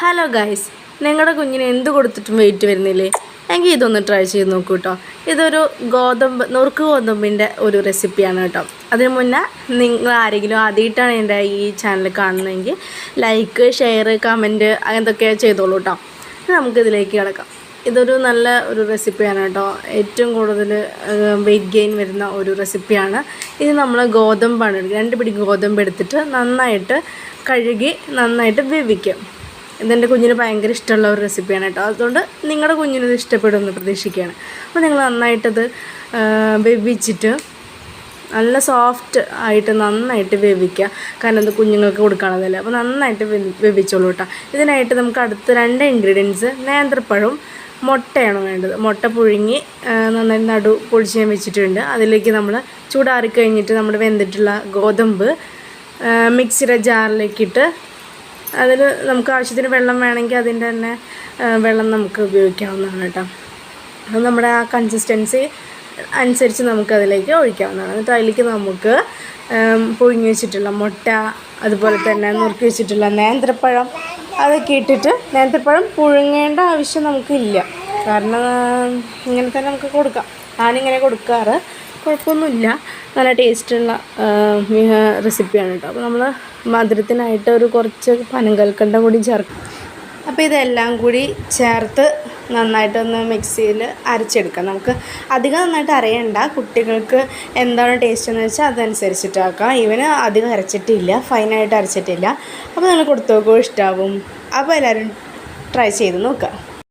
Hello guys, നിങ്ങളുടെ കുഞ്ഞിന് എന്ത് കൊടുത്തിട്ടും വെയിറ്റ് വരുന്നില്ലേ? എങ്കിൽ ഇതൊന്ന് ട്രൈ ചെയ്ത് നോക്കൂ കേട്ടോ. ഇതൊരു നുറുക്ക് ഗോതമ്പിൻ്റെ ഒരു റെസിപ്പിയാണ് കേട്ടോ. അതിന് മുന്നേ നിങ്ങൾ ആരെങ്കിലും ആദ്യമായിട്ടാണ് എൻ്റെ ഈ ചാനൽ കാണുന്നതെങ്കിൽ ലൈക്ക്, ഷെയർ, കമൻറ്റ് അങ്ങനത്തൊക്കെ ചെയ്തോളൂ കേട്ടോ. നമുക്കിതിലേക്ക് കിടക്കാം. ഇതൊരു നല്ല ഒരു റെസിപ്പിയാണ് കേട്ടോ. ഏറ്റവും കൂടുതൽ വെയിറ്റ് ഗെയിൻ വരുന്ന ഒരു റെസിപ്പിയാണ് ഇത്. നമ്മൾ ഗോതമ്പാണ് 2 പിടി ഗോതമ്പ് എടുത്തിട്ട് നന്നായിട്ട് കഴുകി നന്നായിട്ട് വേവിക്കും. ഇതെൻ്റെ കുഞ്ഞിന് ഭയങ്കര ഇഷ്ടമുള്ള ഒരു റെസിപ്പിയാണ് കേട്ടോ. അതുകൊണ്ട് നിങ്ങളുടെ കുഞ്ഞിനത് ഇഷ്ടപ്പെടുമെന്ന് പ്രതീക്ഷിക്കുകയാണ്. അപ്പോൾ നിങ്ങൾ നന്നായിട്ടത് വേവിച്ചിട്ട് നല്ല സോഫ്റ്റ് ആയിട്ട് നന്നായിട്ട് വേവിക്കുക. കാരണം അത് കുഞ്ഞുങ്ങൾക്ക് കൊടുക്കാനുള്ളതല്ലേ. അപ്പോൾ നന്നായിട്ട് വേവിച്ചോളൂ കേട്ടോ. ഇതിനായിട്ട് നമുക്ക് അടുത്ത 2 ഇൻഗ്രീഡിയൻസ് നേന്ത്രപ്പഴവും മുട്ടയാണ് വേണ്ടത്. മുട്ട പുഴുങ്ങി നന്നായി പൊളിച്ച് ഞാൻ വെച്ചിട്ടുണ്ട്. അതിലേക്ക് നമ്മൾ ചൂടാറി കഴിഞ്ഞിട്ട് നമ്മൾ വെന്തിട്ടുള്ള ഗോതമ്പ് മിക്സിയുടെ ജാറിലേക്കിട്ട് അതിൽ നമുക്ക് ആവശ്യത്തിന് വെള്ളം വേണമെങ്കിൽ അതിൻ്റെ തന്നെ വെള്ളം നമുക്ക് ഉപയോഗിക്കാവുന്നതാണ് കേട്ടോ. അത് നമ്മുടെ ആ കൺസിസ്റ്റൻസി അനുസരിച്ച് നമുക്കതിലേക്ക് ഒഴിക്കാവുന്നതാണ്. എന്നിട്ട് അതിലേക്ക് നമുക്ക് പുഴുങ്ങി വെച്ചിട്ടുള്ള മുട്ട, അതുപോലെ തന്നെ നുറുക്കി വെച്ചിട്ടുള്ള നേന്ത്രപ്പഴം അതൊക്കെ ഇട്ടിട്ട്, നേന്ത്രപ്പഴം പുഴുങ്ങേണ്ട ആവശ്യം നമുക്കില്ല, കാരണം ഇങ്ങനെ തന്നെ നമുക്ക് കൊടുക്കാം. ഞാനിങ്ങനെ കൊടുക്കാറ്, കുഴപ്പമൊന്നുമില്ല. നല്ല ടേസ്റ്റുള്ള റെസിപ്പിയാണ് കേട്ടോ. അപ്പോൾ നമ്മൾ മധുരത്തിനായിട്ട് ഒരു കുറച്ച് പനങ്കൽക്കണ്ടം കൂടി ചേർക്കും. അപ്പോൾ ഇതെല്ലാം കൂടി ചേർത്ത് നന്നായിട്ടൊന്ന് മിക്സിയിൽ അരച്ചെടുക്കാം. നമുക്ക് അധികം നന്നായിട്ട് അരയണ്ട. കുട്ടികൾക്ക് എന്താണ് ടേസ്റ്റ് എന്ന് വെച്ചാൽ അതനുസരിച്ചിട്ടാക്കാം. ഇവന് അധികം അരച്ചിട്ടില്ല, ഫൈനായിട്ട് അരച്ചിട്ടില്ല. അപ്പോൾ നിങ്ങൾ കൊടുത്തു നോക്കുമ്പോൾ ഇഷ്ടമാവും. അപ്പോൾ എല്ലാവരും ട്രൈ ചെയ്ത് നോക്കാം.